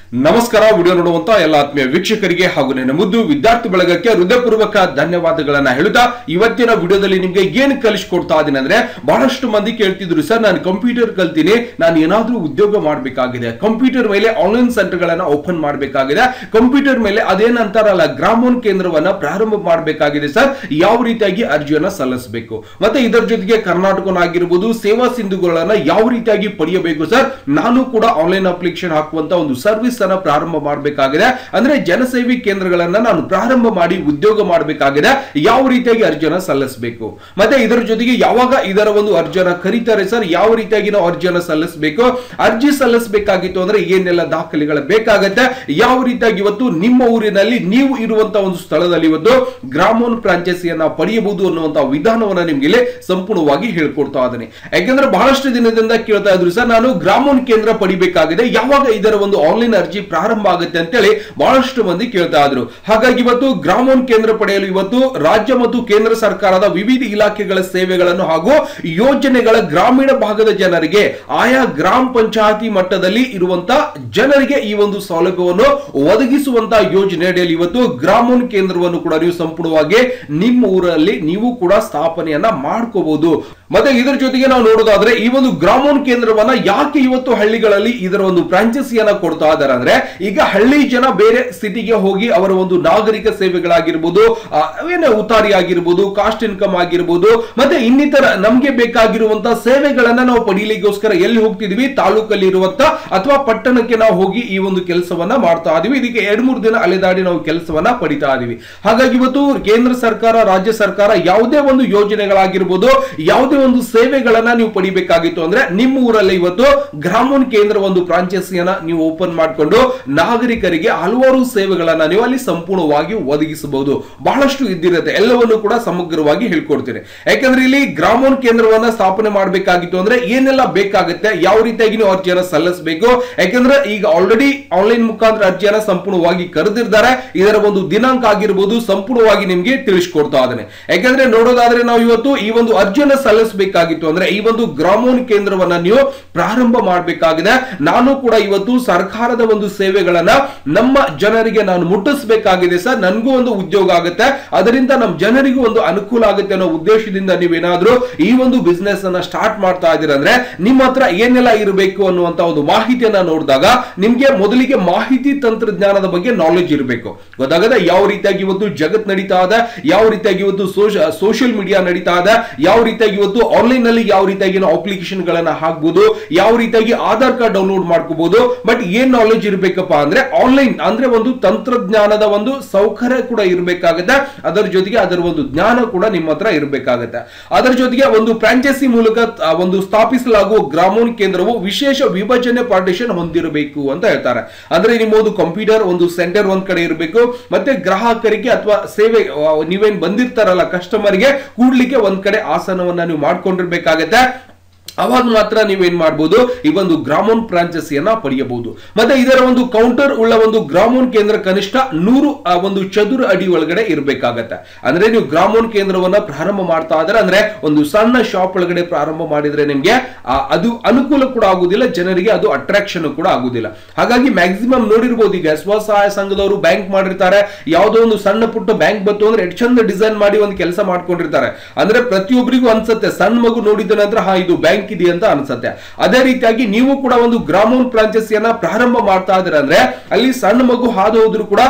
ನಮಸ್ಕಾರ. ವಿಡಿಯೋ ನೋಡುವಂತ ಎಲ್ಲ ಆತ್ಮೀಯ ವೀಕ್ಷಕರಿಗೆ ಹಾಗೂ ನನ್ನ ಮುದ್ದು ವಿದ್ಯಾರ್ಥಿ ಬಳಗಕ್ಕೆ ಹೃದಯಪೂರ್ವಕ ಧನ್ಯವಾದಗಳನ್ನ ಹೇಳುತ್ತಾ ಇವತ್ತಿನ ವಿಡಿಯೋದಲ್ಲಿ ನಿಮ್ಗೆ ಏನು ಕಲಿಸಿಕೊಡ್ತಾ ಇದೀನಿ ಅಂದ್ರೆ, ಬಹಳಷ್ಟು ಮಂದಿ ಕೇಳ್ತಿದ್ರು, ಸರ್ ನಾನು ಕಂಪ್ಯೂಟರ್ ಕಲ್ತೀನಿ, ನಾನು ಏನಾದ್ರೂ ಉದ್ಯೋಗ ಮಾಡಬೇಕಾಗಿದೆ, ಕಂಪ್ಯೂಟರ್ ಮೇಲೆ ಆನ್ಲೈನ್ ಸೆಂಟರ್ ಗಳನ್ನ ಓಪನ್ ಮಾಡಬೇಕಾಗಿದೆ, ಕಂಪ್ಯೂಟರ್ ಮೇಲೆ ಅದೇನಂತಾರಲ್ಲ ಗ್ರಾಮೋನ್ ಕೇಂದ್ರವನ್ನ ಪ್ರಾರಂಭ ಮಾಡಬೇಕಾಗಿದೆ ಸರ್, ಯಾವ ರೀತಿಯಾಗಿ ಅರ್ಜಿಯನ್ನ ಸಲ್ಲಿಸಬೇಕು, ಮತ್ತೆ ಇದರ ಜೊತೆಗೆ ಕರ್ನಾಟಕನಾಗಿರ್ಬೋದು ಸೇವಾ ಸಿಂಧುಗಳನ್ನ ಯಾವ ರೀತಿಯಾಗಿ ಪಡೆಯಬೇಕು ಸರ್, ನಾನು ಕೂಡ ಆನ್ಲೈನ್ ಅಪ್ಲಿಕೇಶನ್ ಹಾಕುವಂತ ಒಂದು ಸರ್ವಿಸ್ ಪ್ರಾರಂಭ ಮಾಡಬೇಕಾಗಿದೆ, ಅಂದ್ರೆ ಜನಸೇವಿ ಕೇಂದ್ರಗಳನ್ನ ನಾನು ಪ್ರಾರಂಭ ಮಾಡಿ ಉದ್ಯೋಗ ಮಾಡಬೇಕಾಗಿದೆ, ಯಾವ ರೀತಿಯಾಗಿ ಅರ್ಜಿಯನ್ನ ಸಲ್ಲಿಸಬೇಕು, ಮತ್ತೆ ಇದರ ಜೊತೆಗೆ ಯಾವಾಗ ಇದರ ಒಂದು ಅರ್ಜಿಯನ್ನ ಕರೀತಾರೆ ಸರ್, ಯಾವ ರೀತಿಯಾಗಿ ನಾವು ಅರ್ಜಿಯನ್ನ ಸಲ್ಲಿಸಬೇಕು, ಅರ್ಜಿ ಸಲ್ಲಿಸಬೇಕಾಗಿತ್ತು ಅಂದ್ರೆ ಏನೆಲ್ಲ ದಾಖಲೆಗಳು ಬೇಕಾಗುತ್ತೆ, ಯಾವ ರೀತಿಯಾಗಿ ಇವತ್ತು ನಿಮ್ಮ ಊರಿನಲ್ಲಿ ನೀವು ಇರುವಂತ ಒಂದು ಸ್ಥಳದಲ್ಲಿ ಇವತ್ತು ಗ್ರಾಮೋನ್ ಫ್ರಾಂಚೈಸಿಯನ್ನ ಪಡೆಯಬಹುದು ಅನ್ನುವಂತ ವಿಧಾನವನ್ನ ನಿಮ್ಗೆ ಇಲ್ಲಿ ಸಂಪೂರ್ಣವಾಗಿ ಹೇಳ್ಕೊಡ್ತಾ ಇದ್ದೇನೆ. ಯಾಕಂದ್ರೆ ಬಹಳಷ್ಟು ದಿನದಿಂದ ಕೇಳ್ತಾ ಇದ್ರು, ಸರ್ ನಾನು ಗ್ರಾಮೋನ್ ಕೇಂದ್ರ ಪಡಿಬೇಕಾಗಿದೆ, ಯಾವಾಗ ಇದರ ಒಂದು ಆನ್ಲೈನ್ ಅರ್ಜಿ ಪ್ರಾರಂಭ ಆಗುತ್ತೆ ಅಂತೇಳಿ ಬಹಳಷ್ಟು ಮಂದಿ ಕೇಳ್ತಾ ಇದ್ರು. ಹಾಗಾಗಿ ಇವತ್ತು ಗ್ರಾಮೋನ್ ಕೇಂದ್ರ ಪಡೆಯಲು ಇವತ್ತು ರಾಜ್ಯ ಮತ್ತು ಕೇಂದ್ರ ಸರ್ಕಾರದ ವಿವಿಧ ಇಲಾಖೆಗಳ ಸೇವೆಗಳನ್ನು ಹಾಗೂ ಯೋಜನೆಗಳ ಗ್ರಾಮೀಣ ಭಾಗದ ಜನರಿಗೆ ಆಯಾ ಗ್ರಾಮ ಪಂಚಾಯತಿ ಮಟ್ಟದಲ್ಲಿ ಇರುವಂತ ಜನರಿಗೆ ಈ ಒಂದು ಸೌಲಭ್ಯವನ್ನು ಒದಗಿಸುವಂತ ಯೋಜನೆ ಅಡಿಯಲ್ಲಿ ಇವತ್ತು ಗ್ರಾಮೋನ್ ಕೇಂದ್ರವನ್ನು ಕೂಡ ನೀವು ಸಂಪೂರ್ಣವಾಗಿ ನಿಮ್ಮ ಊರಲ್ಲಿ ನೀವು ಕೂಡ ಸ್ಥಾಪನೆಯನ್ನ ಮಾಡ್ಕೋಬಹುದು. ಮತ್ತೆ ಇದರ ಜೊತೆಗೆ ನಾವು ನೋಡೋದಾದ್ರೆ ಈ ಒಂದು ಗ್ರಾಮೋನ್ ಕೇಂದ್ರವನ್ನ ಯಾಕೆ ಇವತ್ತು ಹಳ್ಳಿಗಳಲ್ಲಿ ಇದರ ಒಂದು ಫ್ರಾಂಚೈಸಿಯನ್ನ ಕೊಡ್ತಾ ಇದ್ದಾರೆ ಅಂದ್ರೆ, ಈಗ ಹಳ್ಳಿ ಜನ ಬೇರೆ ಸಿಟಿಗೆ ಹೋಗಿ ಅವರ ಒಂದು ನಾಗರಿಕ ಸೇವೆಗಳಾಗಿರ್ಬೋದು, ಉತ್ತಾರಿ ಆಗಿರ್ಬೋದು, ಕಾಸ್ಟ್ ಇನ್ಕಮ್ ಆಗಿರ್ಬೋದು, ಮತ್ತೆ ಇನ್ನಿತರ ನಮ್ಗೆ ಬೇಕಾಗಿರುವಂತಹ ಸೇವೆಗಳನ್ನ ನಾವು ಪಡೀಲಿಕ್ಕೋಸ್ಕರ ಎಲ್ಲಿ ಹೋಗ್ತಿದ್ವಿ, ತಾಲೂಕಲ್ಲಿ ಇರುವಂತ ಅಥವಾ ಪಟ್ಟಣಕ್ಕೆ ನಾವು ಹೋಗಿ ಈ ಒಂದು ಕೆಲಸವನ್ನ ಮಾಡ್ತಾ ಇದೀವಿ. ಇದಕ್ಕೆ 2-3 ದಿನ ಅಲೆದಾಡಿ ನಾವು ಕೆಲಸವನ್ನ ಪಡಿತಾ ಇದೀವಿ. ಹಾಗಾಗಿ ಇವತ್ತು ಕೇಂದ್ರ ಸರ್ಕಾರ, ರಾಜ್ಯ ಸರ್ಕಾರ ಯಾವುದೇ ಒಂದು ಯೋಜನೆಗಳಾಗಿರ್ಬೋದು, ಯಾವುದೇ ಒಂದು ಸೇವೆಗಳನ್ನ ನೀವು ಪಡಿಬೇಕಾಗಿತ್ತು ಅಂದ್ರೆ ನಿಮ್ಮ ಊರಲ್ಲಿ ಇವತ್ತು ಗ್ರಾಮೋನ್ ಕೇಂದ್ರ ಒಂದು ಫ್ರಾಂಚೈಸಿಯನ್ನ ನೀವು ಓಪನ್ ಮಾಡಿಕೊಂಡು ನಾಗರಿಕರಿಗೆ ಹಲವಾರು ಸೇವೆಗಳನ್ನ ನೀವು ಅಲ್ಲಿ ಸಂಪೂರ್ಣವಾಗಿ ಒದಗಿಸಬಹುದು. ಬಹಳಷ್ಟು ಇದ್ದಿರುತ್ತೆ, ಎಲ್ಲವನ್ನು ಕೂಡ ಸಮಗ್ರವಾಗಿ ಹೇಳ್ಕೊಡ್ತೀನಿ. ಯಾಕಂದ್ರೆ ಇಲ್ಲಿ ಗ್ರಾಮೋನ್ ಕೇಂದ್ರವನ್ನ ಸ್ಥಾಪನೆ ಮಾಡಬೇಕಾಗಿತ್ತು ಅಂದ್ರೆ ಏನೆಲ್ಲ ಬೇಕಾಗುತ್ತೆ, ಯಾವ ರೀತಿಯಾಗಿ ನೀವು ಅರ್ಜಿಯನ್ನ ಸಲ್ಲಿಸಬೇಕು, ಯಾಕಂದ್ರೆ ಈಗ ಆಲ್ರೆಡಿ ಆನ್ಲೈನ್ ಮುಖಾಂತರ ಅರ್ಜಿಯನ್ನ ಸಂಪೂರ್ಣವಾಗಿ ಕರೆದಿರ್ತಾರೆ. ಇದರ ಒಂದು ದಿನಾಂಕ ಆಗಿರ್ಬೋದು ಸಂಪೂರ್ಣವಾಗಿ ನಿಮ್ಗೆ ತಿಳಿಸ್ಕೊಡ್ತಾ ಇದ್ದೇನೆ. ಯಾಕಂದ್ರೆ ನೋಡೋದಾದ್ರೆ ನಾವು ಇವತ್ತು ಈ ಒಂದು ಅರ್ಜಿಯನ್ನ ಸಲ್ಲಿಸಬೇಕಾಗಿತ್ತು ಅಂದ್ರೆ ಈ ಒಂದು ಗ್ರಾಮೋನ್ ಕೇಂದ್ರವನ್ನ ನೀವು ಪ್ರಾರಂಭ ಮಾಡಬೇಕಾಗಿದೆ. ನಾನು ಕೂಡ ಇವತ್ತು ಸರ್ಕಾರದ ಒಂದು ಸೇವೆಗಳನ್ನ ನಮ್ಮ ಜನರಿಗೆ ನಾನು ಮುಟ್ಟಿಸಬೇಕಾಗಿದೆ ಸರ್, ನನಗೂ ಒಂದು ಉದ್ಯೋಗ ಆಗುತ್ತೆ, ಅದರಿಂದ ನಮ್ಮ ಜನರಿಗೂ ಒಂದು ಅನುಕೂಲ ಆಗುತ್ತೆ ಅನ್ನೋ ಉದ್ದೇಶದಿಂದ ನೀವೇನಾದ್ರೂ ಈ ಒಂದು ಬಿಸ್ನೆಸ್ ಅನ್ನ ಸ್ಟಾರ್ಟ್ ಮಾಡ್ತಾ ಇದ್ದೀರಾ ಅಂದ್ರೆ ನಿಮ್ಮ ಹತ್ರ ಏನೆಲ್ಲ ಇರಬೇಕು ಅನ್ನುವಂತ ಒಂದು ಮಾಹಿತಿಯನ್ನ ನೋಡಿದಾಗ ನಿಮ್ಗೆ ಮೊದಲಿಗೆ ಮಾಹಿತಿ ತಂತ್ರಜ್ಞಾನದ ಬಗ್ಗೆ ನಾಲೆಜ್ ಇರಬೇಕು. ಗೊತ್ತಾಗದ ಯಾವ ರೀತಿಯಾಗಿ ಇವತ್ತು ಜಗತ್ ನಡೀತಾ ಇದೆ, ಯಾವ ರೀತಿಯಾಗಿ ಇವತ್ತು ಸೋಷಿಯಲ್ ಮೀಡಿಯಾ ನಡೀತಾ ಇದೆ, ಯಾವ ರೀತಿಯಾಗಿ ಇವತ್ತು ಆನ್ಲೈನ್ ನಲ್ಲಿ ಯಾವ ರೀತಿಯಾಗಿ ನಾವು ಅಪ್ಲಿಕೇಶನ್ ಗಳನ್ನ ಹಾಕಬಹುದು, ಯಾವ ರೀತಿಯಾಗಿ ಆಧಾರ್ ಕಾರ್ಡ್ ಡೌನ್ಲೋಡ್ ಮಾಡ್ಕೋಬಹುದು. ಬಟ್ ಏನ್ ನಾಲೆಜ್ ಇರಬೇಕಪ್ಪ ಅಂದ್ರೆ ಆನ್ಲೈನ್ ಅಂದ್ರೆ ಒಂದು ತಂತ್ರಜ್ಞಾನದ ಒಂದು ಸೌಕರ್ಯ ಕೂಡ ಇರಬೇಕಾಗುತ್ತೆ, ಅದರ ಜೊತೆಗೆ ಅದರ ಒಂದು ಜ್ಞಾನ ಕೂಡ ನಿಮ್ಮ ಹತ್ರ ಇರಬೇಕಾಗುತ್ತೆ. ಅದರ ಜೊತೆಗೆ ಒಂದು ಫ್ರಾಂಚೈಸಿ ಮೂಲಕ ಒಂದು ಸ್ಥಾಪಿಸಲಾಗುವ ಗ್ರಾಮೋನ್ ಕೇಂದ್ರವು ವಿಶೇಷ ವಿಭಜನೆ ಪಾರ್ಟಿಷನ್ ಹೊಂದಿರಬೇಕು ಅಂತ ಹೇಳ್ತಾರೆ. ಅಂದ್ರೆ ನಿಮ್ಮ ಒಂದು ಕಂಪ್ಯೂಟರ್ ಒಂದು ಸೆಂಟರ್ ಒಂದ್ ಕಡೆ ಇರಬೇಕು, ಮತ್ತೆ ಗ್ರಾಹಕರಿಗೆ ಅಥವಾ ಸೇವೆ ನೀವೇನ್ ಬಂದಿರ್ತಾರಲ್ಲ ಕಸ್ಟಮರ್ಗೆ ಕೂಡ್ಲಿಕ್ಕೆ ಒಂದ್ ಕಡೆ ಆಸನವನ್ನ ನೀವು ಮಾಡ್ಕೊಂಡಿರ್ಬೇಕಾಗತ್ತೆ. ಅವಾಗ ಮಾತ್ರ ನೀವೇನ್ ಮಾಡಬಹುದು, ಈ ಒಂದು ಗ್ರಾಮೋನ್ ಫ್ರಾಂಚೈಸಿಯನ್ನ ಪಡೆಯಬಹುದು. ಮತ್ತೆ ಇದರ ಒಂದು ಕೌಂಟರ್ ಉಳ್ಳ ಒಂದು ಗ್ರಾಮೋನ್ ಕೇಂದ್ರ ಕನಿಷ್ಠ 100 ಒಂದು ಚದುರ ಅಡಿ ಒಳಗಡೆ ಇರಬೇಕಾಗತ್ತೆ. ಅಂದ್ರೆ ನೀವು ಗ್ರಾಮೋನ್ ಕೇಂದ್ರವನ್ನ ಪ್ರಾರಂಭ ಮಾಡ್ತಾ ಇದ್ರೆ ಅಂದ್ರೆ ಒಂದು ಸಣ್ಣ ಶಾಪ್ ಒಳಗಡೆ ಪ್ರಾರಂಭ ಮಾಡಿದ್ರೆ ನಿಮ್ಗೆ ಅದು ಅನುಕೂಲ ಕೂಡ ಆಗುದಿಲ್ಲ, ಜನರಿಗೆ ಅದು ಅಟ್ರಾಕ್ಷನ್ ಕೂಡ ಆಗುದಿಲ್ಲ. ಹಾಗಾಗಿ ಮ್ಯಾಕ್ಸಿಮಮ್ ನೋಡಿರ್ಬೋದು, ಈಗ ಸ್ವಸಹಾಯ ಸಂಘದವರು ಬ್ಯಾಂಕ್ ಮಾಡಿರ್ತಾರೆ, ಯಾವುದೋ ಒಂದು ಸಣ್ಣ ಪುಟ್ಟ ಬ್ಯಾಂಕ್ ಬತ್ತು ಅಂದ್ರೆ ಎಷ್ಟು ಚಂದ ಡಿಸೈನ್ ಮಾಡಿ ಒಂದು ಕೆಲಸ ಮಾಡ್ಕೊಂಡಿರ್ತಾರೆ. ಅಂದ್ರೆ ಪ್ರತಿಯೊಬ್ಬರಿಗೂ ಅನ್ಸುತ್ತೆ, ಸಣ್ಣ ಮಗು ನೋಡಿದ ನಂತರ ಇದು ಬ್ಯಾಂಕ್ ಇದೆ ಅಂತ ಅನ್ಸುತ್ತೆ. ಅದೇ ರೀತಿಯಾಗಿ ನೀವು ಕೂಡ ಒಂದು ಗ್ರಾಮೋನ್ ಫ್ರಾಂಚೈಸಿಯನ್ನ ಪ್ರಾರಂಭ ಮಾಡ್ತಾ ಇದ್ರೆ ಅಂದ್ರೆ ಅಲ್ಲಿ ಸಣ್ಣ ಮಗು ಹಾದು ಹೋದ್ರು ಕೂಡ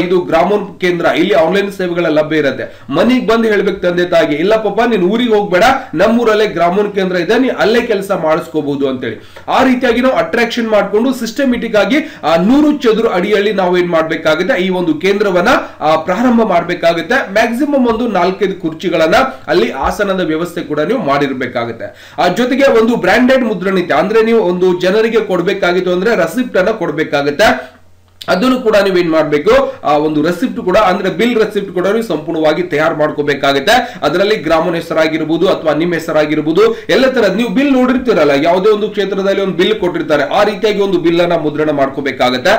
ಇದು ಗ್ರಾಮೋನ್ ಕೇಂದ್ರ, ಇಲ್ಲಿ ಆನ್ಲೈನ್ ಸೇವೆಗಳ ಲಭ್ಯ ಇರುತ್ತೆ. ಮನೆಗೆ ಬಂದು ಹೇಳ್ಬೇಕು ತಂದೆ ತಾಯಿಗೆ, ಇಲ್ಲ ಪಾಪ ನೀನು ಊರಿಗೆ ಹೋಗ್ಬೇಡ, ನಮ್ಮೂರಲ್ಲೇ ಗ್ರಾಮೋನ್ ಕೇಂದ್ರ ಇದೆ, ನೀ ಅಲ್ಲೇ ಕೆಲಸ ಮಾಡಿಸ್ಕೋಬಹುದು ಅಂತೇಳಿ. ಆ ರೀತಿಯಾಗಿ ನಾವು ಅಟ್ರಾಕ್ಷನ್ ಮಾಡ್ಕೊಂಡು ಸಿಸ್ಟಮೆಟಿಕ್ ಆಗಿ 100 ಚದುರ ಅಡಿಯಲ್ಲಿ ನಾವು ಏನ್ ಮಾಡ್ಬೇಕಾಗುತ್ತೆ, ಈ ಒಂದು ಕೇಂದ್ರವನ್ನ ಪ್ರಾರಂಭ ಮಾಡ್ಬೇಕಾಗುತ್ತೆ. ಮ್ಯಾಕ್ಸಿಮಮ್ ಒಂದು 4-5 ಕುರ್ಚಿಗಳನ್ನ ಅಲ್ಲಿ ಆಸನದ ವ್ಯವಸ್ಥೆ ಕೂಡ ನೀವು ಮಾಡಿರ್ಬೇಕಾಗುತ್ತೆ. ಜೊತೆಗೆ ಒಂದು ಬ್ರಾಂಡೆಡ್ ಮುದ್ರಣಿತೆ ಅಂದ್ರೆ ನೀವು ಒಂದು ಜನರಿಗೆ ಕೊಡಬೇಕಾಗಿತ್ತು ಅಂದ್ರೆ ರೆಸಿಪ್ಟ್ ಅನ್ನ ಕೊಡಬೇಕಾಗುತ್ತೆ. ಅದನ್ನು ಕೂಡ ನೀವೇನ್ ಮಾಡಬೇಕು, ಆ ಒಂದು ರೆಸಿಪ್ಟ್ ಕೂಡ ಅಂದ್ರೆ ಬಿಲ್ ರೆಸಿಪ್ಟ್ ಕೂಡ ನೀವು ಸಂಪೂರ್ಣವಾಗಿ ತಯಾರು ಮಾಡ್ಕೋಬೇಕಾಗುತ್ತೆ. ಅದರಲ್ಲಿ ಗ್ರಾಮನ ಹೆಸರಾಗಿರ್ಬೋದು ಅಥವಾ ನಿಮ್ಮ ಹೆಸರಾಗಿರ್ಬೋದು ಎಲ್ಲ ತರದ್ ನೀವು ಬಿಲ್ ನೋಡಿರ್ತೀರಲ್ಲ, ಯಾವುದೇ ಒಂದು ಕ್ಷೇತ್ರದಲ್ಲಿ ಒಂದು ಬಿಲ್ ಕೊಟ್ಟಿರ್ತಾರೆ, ಆ ರೀತಿಯಾಗಿ ಒಂದು ಬಿಲ್ ಅನ್ನ ಮುದ್ರಣ ಮಾಡ್ಕೋಬೇಕಾಗತ್ತೆ.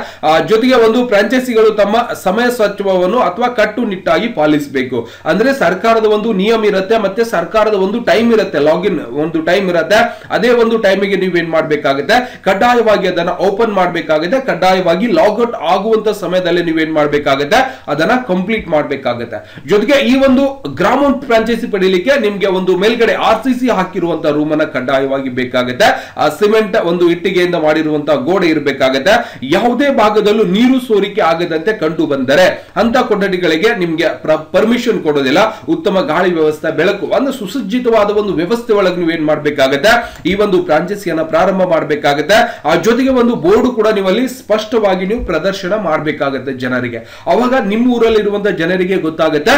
ಜೊತೆಗೆ ಒಂದು ಫ್ರಾಂಚೈಸಿಗಳು ತಮ್ಮ ಸಮಯ ಸತ್ವವನ್ನು ಅಥವಾ ಕಟ್ಟುನಿಟ್ಟಾಗಿ ಪಾಲಿಸಬೇಕು. ಅಂದ್ರೆ ಸರ್ಕಾರದ ಒಂದು ನಿಯಮ ಇರುತ್ತೆ, ಮತ್ತೆ ಸರ್ಕಾರದ ಒಂದು ಟೈಮ್ ಇರುತ್ತೆ, ಲಾಗಿನ್ ಒಂದು ಟೈಮ್ ಇರುತ್ತೆ. ಅದೇ ಒಂದು ಟೈಮಿಗೆ ನೀವೇನ್ ಮಾಡ್ಬೇಕಾಗುತ್ತೆ, ಕಡ್ಡಾಯವಾಗಿ ಅದನ್ನ ಓಪನ್ ಮಾಡ್ಬೇಕಾಗುತ್ತೆ. ಕಡ್ಡಾಯವಾಗಿ ಲಾಗ್ಔಟ್ ಆಗುವಂತ ಸಮಯದಲ್ಲಿ ನೀವೇನ್ ಮಾಡ್ಬೇಕಾಗುತ್ತೆ, ಅದನ್ನ ಕಂಪ್ಲೀಟ್ ಮಾಡ್ಬೇಕಾಗುತ್ತೆ. ಜೊತೆಗೆ ಈ ಒಂದು ಗ್ರಾಮ ಫ್ರಾಂಚೈಸಿ ಪಡೆಯಲಿಕ್ಕೆ ನಿಮ್ಗೆ ಒಂದು ಮೇಲ್ಗಡೆ RCC ಹಾಕಿರುವಂತ ರೂಮ್ ಅನ್ನ ಕಡ್ಡಾಯವಾಗಿ ಬೇಕಾಗುತ್ತೆ. ಆ ಸಿಮೆಂಟ್ ಒಂದು ಇಟ್ಟಿಗೆಯಿಂದ ಮಾಡಿರುವಂತಹ ಗೋಡೆ ಇರಬೇಕಾಗುತ್ತೆ. ಯಾವುದೇ ಭಾಗದಲ್ಲೂ ನೀರು ಸೋರಿಕೆ ಆಗದಂತೆ ಕಂಡು ಬಂದರೆ ಅಂತ ಕೊಠಡಿಗಳಿಗೆ ನಿಮ್ಗೆ ಪರ್ಮಿಷನ್ ಕೊಡೋದಿಲ್ಲ. ಉತ್ತಮ ಗಾಳಿ ವ್ಯವಸ್ಥೆ, ಬೆಳಕು, ಒಂದು ಸುಸಜ್ಜಿತವಾದ ಒಂದು ವ್ಯವಸ್ಥೆ ಒಳಗೆ ನೀವೇನ್ ಮಾಡ್ಬೇಕಾಗುತ್ತೆ, ಈ ಒಂದು ಫ್ರಾಂಚೈಸಿಯನ್ನ ಪ್ರಾರಂಭ ಮಾಡ್ಬೇಕಾಗುತ್ತೆ. ಆ ಜೊತೆಗೆ ಒಂದು ಬೋರ್ಡ್ ಕೂಡ ನೀವಲ್ಲಿ ಸ್ಪಷ್ಟವಾಗಿ ನೀವು ಪ್ರದರ್ಶನ ಮಾಡಬೇಕಾಗುತ್ತೆ ಜನರಿಗೆ. ಅವಾಗ ನಿಮ್ಮ ಊರಲ್ಲಿ ಇರುವಂತಹ ಜನರಿಗೆ ಗೊತ್ತಾಗುತ್ತೆ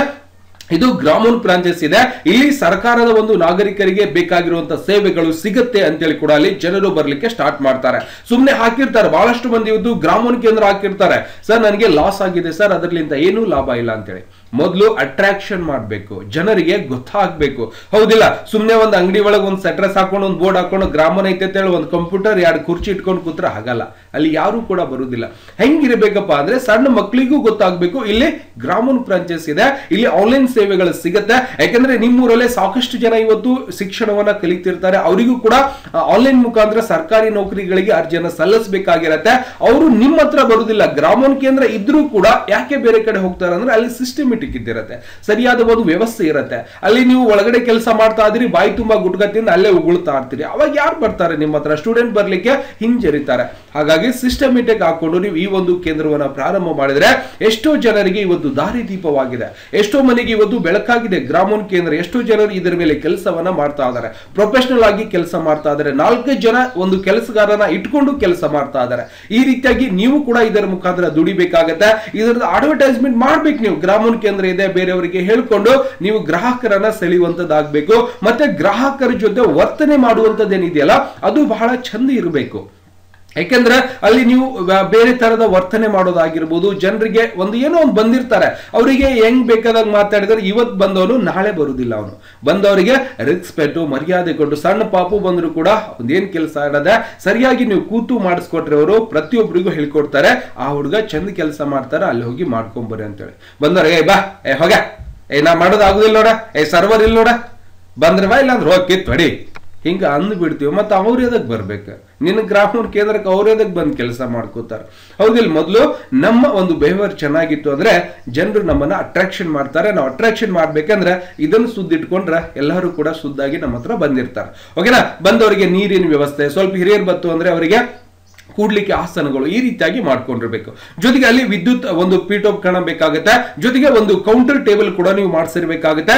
ಇದು ಗ್ರಾಮೋನ್ ಫ್ರಾಂಚೈಸಿ ಇದೆ, ಇಲ್ಲಿ ಸರ್ಕಾರದ ಒಂದು ನಾಗರಿಕರಿಗೆ ಬೇಕಾಗಿರುವಂತಹ ಸೇವೆಗಳು ಸಿಗುತ್ತೆ ಅಂತೇಳಿ ಕೂಡ ಅಲ್ಲಿ ಜನರು ಬರ್ಲಿಕ್ಕೆ ಸ್ಟಾರ್ಟ್ ಮಾಡ್ತಾರೆ. ಸುಮ್ನೆ ಹಾಕಿರ್ತಾರೆ, ಬಹಳಷ್ಟು ಮಂದಿ ಇವತ್ತು ಗ್ರಾಮೋನ್ ಕೇಂದ್ರ ಹಾಕಿರ್ತಾರೆ, ಸರ್ ನನಗೆ ಲಾಸ್ ಆಗಿದೆ ಸರ್, ಅದರಿಂದ ಏನೂ ಲಾಭ ಇಲ್ಲ ಅಂತೇಳಿ. ಮೊದಲು ಅಟ್ರಾಕ್ಷನ್ ಮಾಡಬೇಕು, ಜನರಿಗೆ ಗೊತ್ತಾಗಬೇಕು, ಹೌದಿಲ್ಲ? ಸುಮ್ನೆ ಒಂದು ಅಂಗಡಿ ಒಳಗೆ ಒಂದು ಸೆಟ್ರೆಸ್ ಹಾಕೊಂಡು ಒಂದು ಬೋರ್ಡ್ ಹಾಕೊಂಡು ಗ್ರಾಮೋನ್ ಐತೆ ಅಂತೇಳಿ ಒಂದು ಕಂಪ್ಯೂಟರ್ 2 ಕುರ್ಚಿ ಇಟ್ಕೊಂಡು ಕೂತ್ರೆ ಆಗಲ್ಲ, ಅಲ್ಲಿ ಯಾರು ಕೂಡ ಬರುವುದಿಲ್ಲ. ಹೆಂಗಿರ್ಬೇಕಪ್ಪ ಅಂದ್ರೆ ಸಣ್ಣ ಮಕ್ಕಳಿಗೂ ಗೊತ್ತಾಗಬೇಕು ಇಲ್ಲಿ ಗ್ರಾಮೋನ್ ಫ್ರಾಂಚೈಸಿ ಇದೆ, ಇಲ್ಲಿ ಆನ್ಲೈನ್ ಸೇವೆಗಳು ಸಿಗುತ್ತೆ. ಯಾಕಂದ್ರೆ ನಿಮ್ಮೂರಲ್ಲೇ ಸಾಕಷ್ಟು ಜನ ಇವತ್ತು ಶಿಕ್ಷಣವನ್ನ ಕಲಿತಿರ್ತಾರೆ, ಅವರಿಗೂ ಕೂಡ ಆನ್ಲೈನ್ ಮುಖಾಂತರ ಸರ್ಕಾರಿ ನೌಕರಿಗಳಿಗೆ ಅರ್ಜಿಯನ್ನ ಸಲ್ಲಿಸಬೇಕಾಗಿರತ್ತೆ. ಅವರು ನಿಮ್ಮ ಹತ್ರ ಬರುವುದಿಲ್ಲ. ಗ್ರಾಮೋನ್ ಕೇಂದ್ರ ಇದ್ರೂ ಕೂಡ ಯಾಕೆ ಬೇರೆ ಕಡೆ ಹೋಗ್ತಾರೆ ಅಂದ್ರೆ ಅಲ್ಲಿ ಸಿಸ್ಟಮೆಟಿಕ್ ಇದ್ದಿರತ್ತೆ, ಸರಿಯಾದ ಒಂದು ವ್ಯವಸ್ಥೆ ಇರುತ್ತೆ. ಅಲ್ಲಿ ನೀವು ಒಳಗಡೆ ಕೆಲಸ ಮಾಡ್ತಾ ಇದ್ರಿ, ಬಾಯಿ ತುಂಬಾ ಗುಟ್ಗತ್ತಿಂದ ಅಲ್ಲೇ ಉಗುಳ್ತಾ ಇರ್ತೀರಿ, ಅವಾಗ ಯಾರು ಬರ್ತಾರೆ ನಿಮ್ಮ ಹತ್ರ? ಸ್ಟೂಡೆಂಟ್ ಬರ್ಲಿಕ್ಕೆ ಹಿಂಜರಿತಾರೆ. ಹಾಗಾಗಿ ಸಿಸ್ಟಮೆಟಿಕ್ ಹಾಕೊಂಡು ನೀವು ಈ ಒಂದು ಕೇಂದ್ರವನ್ನ ಪ್ರಾರಂಭ ಮಾಡಿದ್ರೆ ಎಷ್ಟೋ ಜನರಿಗೆ ಇವತ್ತು ದಾರಿದೀಪವಾಗಿದೆ, ಎಷ್ಟೋ ಮನೆಗೆ ಇವತ್ತು ಬೆಳಕಾಗಿದೆ ಗ್ರಾಮೋನ್ ಕೇಂದ್ರ. ಎಷ್ಟೋ ಜನರು ಇದರ ಮೇಲೆ ಕೆಲಸವನ್ನ ಮಾಡ್ತಾ ಇದ್ದಾರೆ, ಪ್ರೊಫೆಷನಲ್ ಆಗಿ ಕೆಲಸ ಮಾಡ್ತಾ ಇದ್ದಾರೆ. 4 ಜನ ಒಂದು ಕೆಲಸಗಾರನ ಇಟ್ಕೊಂಡು ಕೆಲಸ ಮಾಡ್ತಾ ಇದ್ದಾರೆ. ಈ ರೀತಿಯಾಗಿ ನೀವು ಕೂಡ ಇದರ ಮುಖಾಂತರ ದುಡಿಬೇಕಾಗತ್ತೆ. ಇದರ ಅಡ್ವರ್ಟೈಸ್ಮೆಂಟ್ ಮಾಡ್ಬೇಕು ನೀವು. ಗ್ರಾಮೋನ್ ಕೇಂದ್ರ ಇದೆ ಬೇರೆಯವರಿಗೆ ಹೇಳ್ಕೊಂಡು ನೀವು ಗ್ರಾಹಕರನ್ನ ಸೆಳೆಯುವಂತದ್ದಾಗಬೇಕು. ಮತ್ತೆ ಗ್ರಾಹಕರ ಜೊತೆ ವರ್ತನೆ ಮಾಡುವಂತದ್ದೇನಿದೆಯಲ್ಲ ಅದು ಬಹಳ ಚಂದ ಇರಬೇಕು. ಯಾಕೆಂದ್ರೆ ಅಲ್ಲಿ ನೀವು ಬೇರೆ ತರದ ವರ್ತನೆ ಮಾಡೋದಾಗಿರ್ಬೋದು, ಜನರಿಗೆ ಒಂದು ಏನೋ ಒಂದು ಬಂದಿರ್ತಾರೆ, ಅವರಿಗೆ ಹೆಂಗ್ ಬೇಕಾದಾಗ ಮಾತಾಡಿದ್ರೆ ಇವತ್ತು ಬಂದವನು ನಾಳೆ ಬರುದಿಲ್ಲ. ಅವನು ಬಂದವರಿಗೆ ರೆಸ್ಪೆಕ್ಟ್ ಮರ್ಯಾದೆ ಕೊಟ್ಟು, ಸಣ್ಣ ಪಾಪು ಬಂದ್ರು ಕೂಡ ಒಂದೇನ್ ಕೆಲಸ ಇಡದೆ ಸರಿಯಾಗಿ ನೀವು ಕೂತು ಮಾಡಿಸ್ಕೊಟ್ರೆ ಅವರು ಪ್ರತಿಯೊಬ್ಬರಿಗೂ ಹೇಳ್ಕೊಡ್ತಾರೆ, ಆ ಹುಡುಗ ಚಂದ ಕೆಲಸ ಮಾಡ್ತಾರೆ, ಅಲ್ಲಿ ಹೋಗಿ ಮಾಡ್ಕೊಂಬರ್ರಿ ಅಂತೇಳಿ. ಬಂದವ್ರೆ ಬಾ ಹೋಗ ನಾ ಮಾಡೋದಾಗುದಿಲ್ಲ ನೋಡ, ಸರ್ವರ್ ಇಲ್ಲ ನೋಡ, ಬಂದ್ರೆ ಬಾ, ಇಲ್ಲ ಅಂದ್ರೆ ಹೋಗಿ ತೊಡಿ, ಹಿಂಗ ಅಂದ್ ಬಿಡ್ತೀವಿ. ಮತ್ತೆ ಅವ್ರು ಎದಕ್ ಬರ್ಬೇಕು? ನಿನ್ನ ಗ್ರಾಮೋನ್ ಕೇಂದ್ರಕ್ಕೆ ಅವ್ರು ಎದಕ್ ಬಂದ್ ಕೆಲಸ ಮಾಡ್ಕೋತಾರೆ? ಹೌದಿಲ್ಲ? ಮೊದಲು ನಮ್ಮ ಒಂದು ಬಿಹೇವಿಯರ್ ಚೆನ್ನಾಗಿತ್ತು ಅಂದ್ರೆ ಜನರು ನಮ್ಮನ್ನ ಅಟ್ರಾಕ್ಷನ್ ಮಾಡ್ತಾರೆ. ನಾವು ಅಟ್ರಾಕ್ಷನ್ ಮಾಡ್ಬೇಕಂದ್ರೆ ಇದನ್ನು ಸುದ್ದಿಟ್ಕೊಂಡ್ರೆ ಎಲ್ಲರೂ ಕೂಡ ಸುದ್ದಾಗಿ ನಮ್ಮ ಹತ್ರ ಬಂದಿರ್ತಾರೆ. ಓಕೆನಾ? ಬಂದವರಿಗೆ ನೀರಿನ ವ್ಯವಸ್ಥೆ, ಸ್ವಲ್ಪ ಹಿರಿಯರು ಬತ್ತು ಅಂದ್ರೆ ಅವರಿಗೆ ಕೂಡ್ಲಿಕ್ಕೆ ಆಸನಗಳು, ಈ ರೀತಿಯಾಗಿ ಮಾಡ್ಕೊಂಡಿರ್ಬೇಕು. ಜೊತೆಗೆ ಅಲ್ಲಿ ವಿದ್ಯುತ್ ಒಂದು ಪೀಠೋಪಕರಣ ಬೇಕಾಗುತ್ತೆ. ಜೊತೆಗೆ ಒಂದು ಕೌಂಟರ್ ಟೇಬಲ್ ಕೂಡ ನೀವು ಮಾಡಿಸಿರ್ಬೇಕಾಗುತ್ತೆ.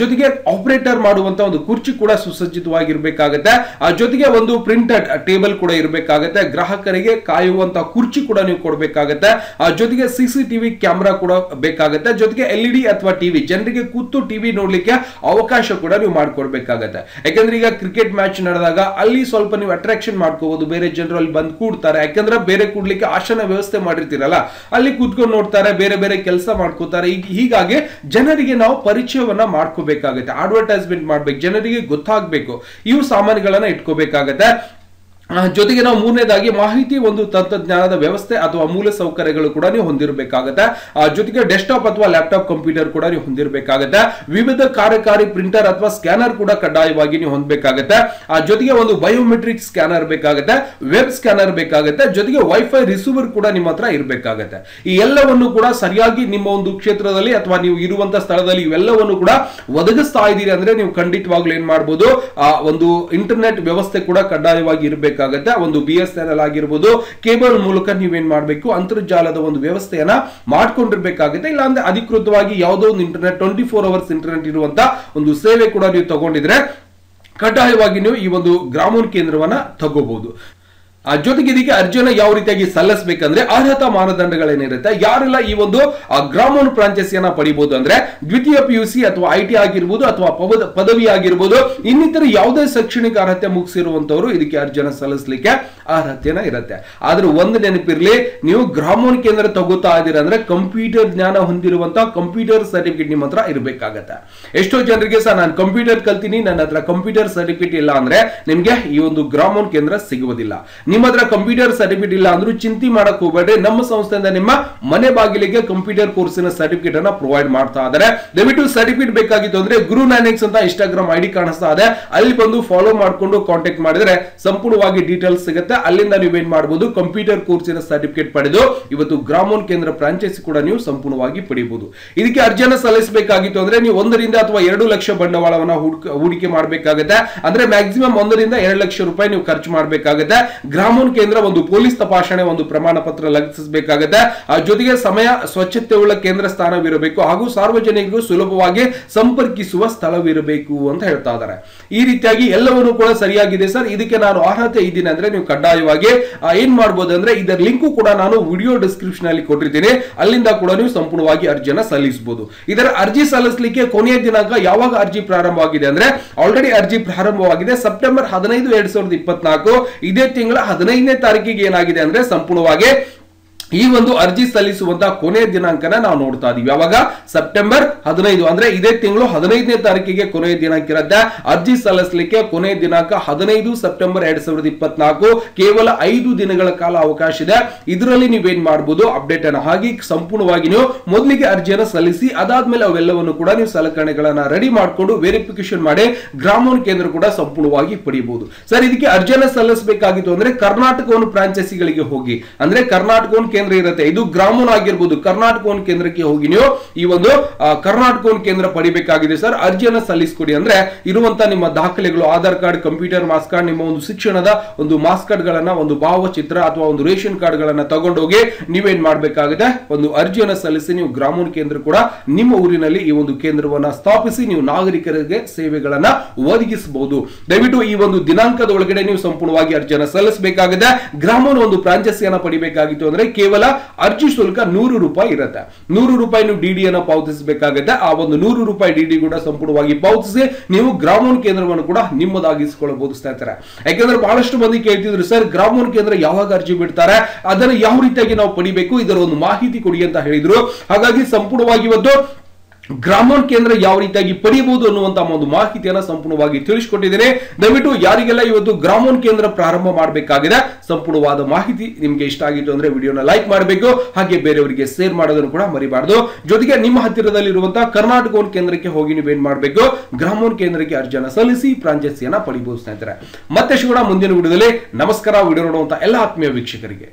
ಜೊತೆಗೆ ಆಪರೇಟರ್ ಮಾಡುವಂತ ಒಂದು ಕುರ್ಚಿ ಕೂಡ ಸುಸಜ್ಜಿತವಾಗಿರ್ಬೇಕಾಗುತ್ತೆ. ಜೊತೆಗೆ ಒಂದು ಪ್ರಿಂಟೆಡ್ ಟೇಬಲ್ ಕೂಡ ಇರಬೇಕಾಗುತ್ತೆ. ಗ್ರಾಹಕರಿಗೆ ಕಾಯುವಂತ ಕುರ್ಚಿ ಕೂಡ ನೀವು ಕೊಡಬೇಕಾಗುತ್ತೆ. ಜೊತೆಗೆ CCTV ಕ್ಯಾಮೆರಾ ಕೂಡ ಬೇಕಾಗುತ್ತೆ. ಜೊತೆಗೆ LED ಅಥವಾ ಟಿವಿ, ಜನರಿಗೆ ಕೂತು ಟಿವಿ ನೋಡ್ಲಿಕ್ಕೆ ಅವಕಾಶ ಕೂಡ ನೀವು ಮಾಡ್ಕೊಡ್ಬೇಕಾಗತ್ತೆ. ಯಾಕಂದ್ರೆ ಈಗ ಕ್ರಿಕೆಟ್ ಮ್ಯಾಚ್ ನಡೆದಾಗ ಅಲ್ಲಿ ಸ್ವಲ್ಪ ನೀವು ಅಟ್ರಾಕ್ಷನ್ ಮಾಡ್ಕೋಬಹುದು, ಬೇರೆ ಜನರು ಅಲ್ಲಿ ಬಂದು ಕೂಡ್ತಾರೆ. ಯಾಕಂದ್ರೆ ಬೇರೆ ಕೂಡ್ಲಿಕ್ಕೆ ಆಸನ ವ್ಯವಸ್ಥೆ ಮಾಡಿರ್ತೀರಲ್ಲ, ಅಲ್ಲಿ ಕೂತ್ಕೊಂಡು ನೋಡ್ತಾರೆ, ಬೇರೆ ಬೇರೆ ಕೆಲಸ ಮಾಡ್ಕೋತಾರೆ. ಹೀಗಾಗಿ ಜನರಿಗೆ ನಾವು ಪರಿಚಯವನ್ನ ಮಾಡ್ಕೋಬೇಕಾಗುತ್ತೆ, ಅಡ್ವರ್ಟೈಸ್ಮೆಂಟ್ ಮಾಡ್ಬೇಕು, ಜನರಿಗೆ ಗೊತ್ತಾಗಬೇಕು, ಇವು ಸಾಮಾನುಗಳನ್ನ ಇಟ್ಕೋಬೇಕಾಗತ್ತೆ. ಜೊತೆಗೆ ನಾವು ಮೂರನೇದಾಗಿ ಮಾಹಿತಿ ಒಂದು ತಂತ್ರಜ್ಞಾನದ ವ್ಯವಸ್ಥೆ ಅಥವಾ ಮೂಲ ಸೌಕರ್ಯಗಳು ಕೂಡ ನೀವು ಹೊಂದಿರಬೇಕಾಗುತ್ತೆ. ಜೊತೆಗೆ ಡೆಸ್ಕ್ಟಾಪ್ ಅಥವಾ ಲ್ಯಾಪ್ಟಾಪ್ ಕಂಪ್ಯೂಟರ್ ಕೂಡ ನೀವು ಹೊಂದಿರಬೇಕಾಗುತ್ತೆ. ವಿವಿಧ ಕಾರ್ಯಕಾರಿ ಪ್ರಿಂಟರ್ ಅಥವಾ ಸ್ಕ್ಯಾನರ್ ಕೂಡ ಕಡ್ಡಾಯವಾಗಿ ನೀವು ಹೊಂದಬೇಕಾಗುತ್ತೆ. ಜೊತೆಗೆ ಒಂದು ಬಯೋಮೆಟ್ರಿಕ್ ಸ್ಕ್ಯಾನರ್ ಬೇಕಾಗುತ್ತೆ, ವೆಬ್ ಸ್ಕ್ಯಾನರ್ ಬೇಕಾಗುತ್ತೆ. ಜೊತೆಗೆ ವೈಫೈ ರಿಸೀವರ್ ಕೂಡ ನಿಮ್ಮ ಹತ್ರ ಇರಬೇಕಾಗುತ್ತೆ. ಈ ಎಲ್ಲವನ್ನು ಕೂಡ ಸರಿಯಾಗಿ ನಿಮ್ಮ ಒಂದು ಕ್ಷೇತ್ರದಲ್ಲಿ ಅಥವಾ ನೀವು ಇರುವಂತಹ ಸ್ಥಳದಲ್ಲಿ ಇವೆಲ್ಲವನ್ನು ಕೂಡ ಒದಗಿಸ್ತಾ ಇದ್ದೀರಿ ಅಂದ್ರೆ ನೀವು ಖಂಡಿತವಾಗ್ಲೂ ಏನ್ ಮಾಡಬಹುದು, ಒಂದು ಇಂಟರ್ನೆಟ್ ವ್ಯವಸ್ಥೆ ಕೂಡ ಕಡ್ಡಾಯವಾಗಿ ಇರಬೇಕು. ಒಂದು BSNL ಆಗಿರ್ಬೋದು, ಕೇಬಲ್ ಮೂಲಕ ನೀವೇನ್ ಮಾಡಬೇಕು, ಅಂತರ್ಜಾಲದ ಒಂದು ವ್ಯವಸ್ಥೆಯನ್ನ ಮಾಡ್ಕೊಂಡಿರ್ಬೇಕಾಗುತ್ತೆ. ಇಲ್ಲ ಅಂದ್ರೆ ಅಧಿಕೃತವಾಗಿ ಯಾವುದೋ ಒಂದು ಇಂಟರ್ನೆಟ್ 24 ಅವರ್ಸ್ ಇಂಟರ್ನೆಟ್ ಇರುವಂತ ಒಂದು ಸೇವೆ ಕೂಡ ನೀವು ತಗೊಂಡಿದ್ರೆ ಕಡ್ಡಾಯವಾಗಿ ನೀವು ಈ ಒಂದು ಗ್ರಾಮೋನ್ ಕೇಂದ್ರವನ್ನ ತಗೋಬಹುದು. ಜೊತೆಗೆ ಇದಕ್ಕೆ ಅರ್ಜಿಯನ್ನು ಯಾವ ರೀತಿಯಾಗಿ ಸಲ್ಲಿಸಬೇಕಂದ್ರೆ ಅರ್ಹತಾ ಮಾನದಂಡಗಳೇನಿರುತ್ತೆ, ಯಾರೆಲ್ಲ ಈ ಒಂದು ಗ್ರಾಮೋನ್ ಫ್ರಾಂಚೈಸಿಯನ್ನ ಪಡಿಬಹುದು ಅಂದ್ರೆ ದ್ವಿತೀಯ PUC ಅಥವಾ IT ಆಗಿರ್ಬೋದು ಅಥವಾ ಪದವಿ ಆಗಿರ್ಬೋದು, ಇನ್ನಿತರ ಯಾವುದೇ ಶೈಕ್ಷಣಿಕ ಅರ್ಹತೆ ಮುಗಿಸಿರುವಂತವರು ಇದಕ್ಕೆ ಅರ್ಜಿಯನ್ನು ಸಲ್ಲಿಸಲಿಕ್ಕೆ ಅರ್ಹತೆನ ಇರುತ್ತೆ. ಆದ್ರೆ ಒಂದು ನೆನಪಿರ್ಲಿ, ನೀವು ಗ್ರಾಮೋನ್ ಕೇಂದ್ರ ತಗೋತಾ ಇದೀರ ಅಂದ್ರೆ ಕಂಪ್ಯೂಟರ್ ಜ್ಞಾನ ಹೊಂದಿರುವಂತಹ ಕಂಪ್ಯೂಟರ್ ಸರ್ಟಿಫಿಕೇಟ್ ನಿಮ್ಮ ಹತ್ರ ಇರಬೇಕಾಗತ್ತೆ. ಎಷ್ಟೋ ಜನರಿಗೆ ಸಹ ನಾನು ಕಂಪ್ಯೂಟರ್ ಕಲ್ತೀನಿ, ನನ್ನ ಹತ್ರ ಕಂಪ್ಯೂಟರ್ ಸರ್ಟಿಫಿಕೇಟ್ ಇಲ್ಲ ಅಂದ್ರೆ ನಿಮ್ಗೆ ಈ ಒಂದು ಗ್ರಾಮೋನ್ ಕೇಂದ್ರ ಸಿಗುವುದಿಲ್ಲ. ನಿಮ್ಮ ಹತ್ರ ಕಂಪ್ಯೂಟರ್ ಸರ್ಟಿಫಿಕೇಟ್ ಇಲ್ಲ ಅಂದ್ರೂ ಚಿಂತೆ ಮಾಡಕ್ ಹೋಗಬೇಡ್ರಿ, ನಮ್ಮ ಸಂಸ್ಥೆಯಿಂದ ನಿಮ್ಮ ಮನೆ ಬಾಗಿಲಿಗೆ ಕಂಪ್ಯೂಟರ್ ಕೋರ್ಸಿನ ಸರ್ಟಿಫಿಕೇಟ್ ಅನ್ನ ಪ್ರೊವೈಡ್ ಮಾಡ್ತಾ ಇದ್ದಾರೆ. ದಯವಿಟ್ಟು ಸರ್ಟಿಫಿಕೇಟ್ ಬೇಕಾಗಿತ್ತು ಅಂದ್ರೆ ಗುರು ನಾನೆಕ್ಸ್ ಅಂತ ಇನ್ಸ್ಟಾಗ್ರಾಮ್ ID ಕಾಣಿಸ್ತಾ ಇದೆ, ಅಲ್ಲಿ ಬಂದು ಫಾಲೋ ಮಾಡ್ಕೊಂಡು ಕಾಂಟ್ಯಾಕ್ಟ್ ಮಾಡಿದ್ರೆ ಸಂಪೂರ್ಣವಾಗಿ ಡೀಟೇಲ್ಸ್ ಸಿಗುತ್ತೆ. ಅಲ್ಲಿಂದ ನೀವೇನ್ ಮಾಡಬಹುದು, ಕಂಪ್ಯೂಟರ್ ಕೋರ್ಸಿನ ಸರ್ಟಿಫಿಕೇಟ್ ಪಡೆದು ಇವತ್ತು ಗ್ರಾಮೋನ್ ಕೇಂದ್ರ ಫ್ರಾಂಚೈಸಿ ಕೂಡ ನೀವು ಸಂಪೂರ್ಣವಾಗಿ ಪಡೆಯಬಹುದು. ಇದಕ್ಕೆ ಅರ್ಜಿಯನ್ನು ಸಲ್ಲಿಸಬೇಕಾಗಿತ್ತು ಅಂದ್ರೆ ನೀವು 1 ರಿಂದ ಅಥವಾ 2 ಲಕ್ಷ ಬಂಡವಾಳವನ್ನ ಹೂಡಿಕೆ ಮಾಡಬೇಕಾಗುತ್ತೆ. ಅಂದ್ರೆ ಮ್ಯಾಕ್ಸಿಮಮ್ 1 ರಿಂದ 2 ಲಕ್ಷ ರೂಪಾಯಿ ನೀವು ಖರ್ಚು ಮಾಡಬೇಕಾಗುತ್ತೆ. ಗ್ರಾಮೋನ್ ಕೇಂದ್ರ ಒಂದು ಪೊಲೀಸ್ ತಪಾಸಣೆ ಒಂದು ಪ್ರಮಾಣ ಪತ್ರ ಲಗತ್ತಿಸಬೇಕಾಗುತ್ತೆ. ಜೊತೆಗೆ ಸಮಯ ಸ್ವಚ್ಛತೆ ಉಳ್ಳ ಕೇಂದ್ರ ಸ್ಥಾನವಿರಬೇಕು ಹಾಗೂ ಸಾರ್ವಜನಿಕರು ಸುಲಭವಾಗಿ ಸಂಪರ್ಕಿಸುವ ಸ್ಥಳವಿರಬೇಕು ಅಂತ ಹೇಳ್ತಾ ಇದ್ದಾರೆ. ಈ ರೀತಿಯಾಗಿ ಎಲ್ಲವನ್ನೂ ಕೂಡ ಸರಿಯಾಗಿದೆ ಸರ್, ಇದಕ್ಕೆ ನಾನು ಅರ್ಹತೆ ಇದ್ದೀನಿ ಅಂದ್ರೆ ನೀವು ಕಡ್ಡಾಯವಾಗಿ ಏನ್ ಮಾಡಬಹುದು ಅಂದ್ರೆ ಇದರ ಲಿಂಕ್ ಕೂಡ ನಾನು ವಿಡಿಯೋ ಡಿಸ್ಕ್ರಿಪ್ಷನ್ ಅಲ್ಲಿ ಕೊಟ್ಟಿರ್ತೀನಿ, ಅಲ್ಲಿಂದ ಕೂಡ ನೀವು ಸಂಪೂರ್ಣವಾಗಿ ಅರ್ಜಿಯನ್ನು ಸಲ್ಲಿಸಬಹುದು. ಇದರ ಅರ್ಜಿ ಸಲ್ಲಿಸಲಿಕ್ಕೆ ಕೊನೆಯ ದಿನಾಂಕ ಯಾವಾಗ ಅರ್ಜಿ ಪ್ರಾರಂಭವಾಗಿದೆ ಅಂದ್ರೆ ಆಲ್ರೆಡಿ ಅರ್ಜಿ ಪ್ರಾರಂಭವಾಗಿದೆ ಸೆಪ್ಟೆಂಬರ್ 15, 2024. ಇದೇ ತಿಂಗಳ 15ನೇ ತಾರೀಕಿಗೆ ಏನಾಗಿದೆ ಅಂದ್ರೆ ಸಂಪೂರ್ಣವಾಗಿ ಈ ಒಂದು ಅರ್ಜಿ ಸಲ್ಲಿಸುವಂತಹ ಕೊನೆಯ ದಿನಾಂಕನ ನಾವು ನೋಡ್ತಾ ಇದೀವಿ. ಯಾವಾಗ? ಸೆಪ್ಟೆಂಬರ್ 15, ಅಂದ್ರೆ ಇದೇ ತಿಂಗಳು 15ನೇ ತಾರೀಕಿಗೆ ಕೊನೆಯ ದಿನಾಂಕ ಇರುತ್ತೆ. ಅರ್ಜಿ ಸಲ್ಲಿಸಲಿಕ್ಕೆ ಕೊನೆಯ ದಿನಾಂಕ 15 ಸೆಪ್ಟೆಂಬರ್ 2024. ಕೇವಲ 5 ದಿನಗಳ ಕಾಲ ಅವಕಾಶ ಇದೆ. ಇದರಲ್ಲಿ ನೀವೇನ್ ಮಾಡಬಹುದು, ಅಪ್ಡೇಟ್ ಅನ್ನು ಹಾಕಿ ಸಂಪೂರ್ಣವಾಗಿ ನೀವು ಮೊದಲಿಗೆ ಅರ್ಜಿಯನ್ನು ಸಲ್ಲಿಸಿ, ಅದಾದ್ಮೇಲೆ ಅವೆಲ್ಲವನ್ನು ಕೂಡ ನೀವು ಸಲಕರಣೆಗಳನ್ನ ರೆಡಿ ಮಾಡಿಕೊಂಡು ವೆರಿಫಿಕೇಶನ್ ಮಾಡಿ ಗ್ರಾಮೋನ್ ಕೇಂದ್ರ ಕೂಡ ಸಂಪೂರ್ಣವಾಗಿ ಪಡೆಯಬಹುದು. ಸರ್, ಇದಕ್ಕೆ ಅರ್ಜಿಯನ್ನು ಸಲ್ಲಿಸಬೇಕಾಗಿತ್ತು ಅಂದ್ರೆ ಕರ್ನಾಟಕ ಫ್ರಾಂಚೈಸಿಗಳಿಗೆ ಹೋಗಿ, ಅಂದ್ರೆ ಕರ್ನಾಟಕ ಕೇಂದ್ರ ಇರುತ್ತೆ, ಇದು ಗ್ರಾಮೋನ್ ಆಗಿರ್ಬೋದು, ಕರ್ನಾಟಕ ಕೇಂದ್ರಕ್ಕೆ ಹೋಗಿ ನೀವು ಈ ಒಂದು ಕರ್ನಾಟಕ ಕೇಂದ್ರ ಪಡಿಬೇಕಾಗಿದೆ. ಸರ್, ಅರ್ಜಿಯನ್ನು ಸಲ್ಲಿಸಿಕೊಡಿ ಅಂದ್ರೆ ಇರುವಂತ ನಿಮ್ಮ ದಾಖಲೆಗಳು, Aadhaar card, computer marks card, ನಿಮ್ಮ ಒಂದು ಶಿಕ್ಷಣದ ಒಂದು ಮಾರ್ಕ್ಸ್ ಕಾರ್ಡ್ ಗಳನ್ನ, ಒಂದು ಭಾವಚಿತ್ರ ಅಥವಾ ಒಂದು ರೇಷನ್ ಕಾರ್ಡ್ ಗಳನ್ನ ತಗೊಂಡೋಗಿ ನೀವೇನ್ ಮಾಡಬೇಕಾಗಿದೆ, ಒಂದು ಅರ್ಜಿಯನ್ನು ಸಲ್ಲಿಸಿ ನೀವು ಗ್ರಾಮೋನ್ ಕೇಂದ್ರ ಕೂಡ ನಿಮ್ಮ ಊರಿನಲ್ಲಿ ಈ ಒಂದು ಕೇಂದ್ರವನ್ನ ಸ್ಥಾಪಿಸಿ ನೀವು ನಾಗರಿಕರಿಗೆ ಸೇವೆಗಳನ್ನ ಒದಗಿಸಬಹುದು. ದಯವಿಟ್ಟು ಈ ಒಂದು ದಿನಾಂಕದ ಒಳಗಡೆ ನೀವು ಸಂಪೂರ್ಣವಾಗಿ ಅರ್ಜಿಯನ್ನು ಸಲ್ಲಿಸಬೇಕಾಗಿದೆ. ಗ್ರಾಮೋನ್ ಒಂದು ಫ್ರಾಂಚೈಸಿಯನ್ನ ಪಡಿಬೇಕಾಗಿತ್ತು ಅಂದ್ರೆ ಕೇವಲ ಅರ್ಜಿ ಶುಲ್ಕ 100 ರೂಪಾಯಿ ಇರುತ್ತೆ. 100 ರೂಪಾಯಿ ನೀವು DD ಅನ್ನು ಪಾವತಿಸಬೇಕಾಗುತ್ತೆ. ಆ ಒಂದು 100 ರೂಪಾಯಿ DD ಕೂಡ ಸಂಪೂರ್ಣವಾಗಿ ಪಾವತಿಸಿ ನೀವು ಗ್ರಾಮೋನ್ ಕೇಂದ್ರವನ್ನು ಕೂಡ ನಿಮ್ಮದಾಗಿಸಿಕೊಳ್ಳಬಹುದು ಸ್ನೇಹಿತರೆ. ಯಾಕೆಂದ್ರೆ ಬಹಳಷ್ಟು ಮಂದಿ ಕೇಳ್ತಿದ್ರು, ಸರ್ ಗ್ರಾಮೋನ್ ಕೇಂದ್ರ ಯಾವಾಗ ಅರ್ಜಿ ಬಿಡ್ತಾರೆ, ಅದನ್ನು ಯಾವ ರೀತಿಯಾಗಿ ನಾವು ಪಡಿಬೇಕು, ಇದರ ಒಂದು ಮಾಹಿತಿ ಕೊಡಿ ಅಂತ ಹೇಳಿದ್ರು. ಹಾಗಾಗಿ ಸಂಪೂರ್ಣವಾಗಿ ಇವತ್ತು ಗ್ರಾಮೋನ್ ಕೇಂದ್ರ ಯಾವ ರೀತಿಯಾಗಿ ಪಡೆಯಬಹುದು ಅನ್ನುವಂತ ಒಂದು ಮಾಹಿತಿಯನ್ನು ಸಂಪೂರ್ಣವಾಗಿ ತಿಳಿಸಿಕೊಟ್ಟಿದ್ದೇನೆ. ದಯವಿಟ್ಟು ಯಾರಿಗೆಲ್ಲ ಇವತ್ತು ಗ್ರಾಮೋನ್ ಕೇಂದ್ರ ಪ್ರಾರಂಭ ಮಾಡಬೇಕಾಗಿದೆ, ಸಂಪೂರ್ಣವಾದ ಮಾಹಿತಿ ನಿಮಗೆ ಇಷ್ಟ ಆಗಿತ್ತು ಅಂದ್ರೆ ವಿಡಿಯೋನ ಲೈಕ್ ಮಾಡಬೇಕು, ಹಾಗೆ ಬೇರೆಯವರಿಗೆ ಶೇರ್ ಮಾಡೋದನ್ನು ಕೂಡ ಮರಿಬಾರದು. ಜೊತೆಗೆ ನಿಮ್ಮ ಹತ್ತಿರದಲ್ಲಿರುವಂತಹ ಕರ್ನಾಟಕ ಕೇಂದ್ರಕ್ಕೆ ಹೋಗಿ ನೀವೇನ್ ಮಾಡಬೇಕು, ಗ್ರಾಮೋನ್ ಕೇಂದ್ರಕ್ಕೆ ಅರ್ಜಿಯನ್ನು ಸಲ್ಲಿಸಿ ಫ್ರಾಂಚೈಸಿಯನ್ನ ಪಡಿಬಹುದು ಸ್ನೇಹಿತರೆ. ಮತ್ತೆ ಸಿಗೋಣ ಮುಂದಿನ ವಿಡಿಯೋದಲ್ಲಿ. ನಮಸ್ಕಾರ. ವಿಡಿಯೋ ನೋಡುವಂತ ಎಲ್ಲ ಆತ್ಮೀಯ ವೀಕ್ಷಕರಿಗೆ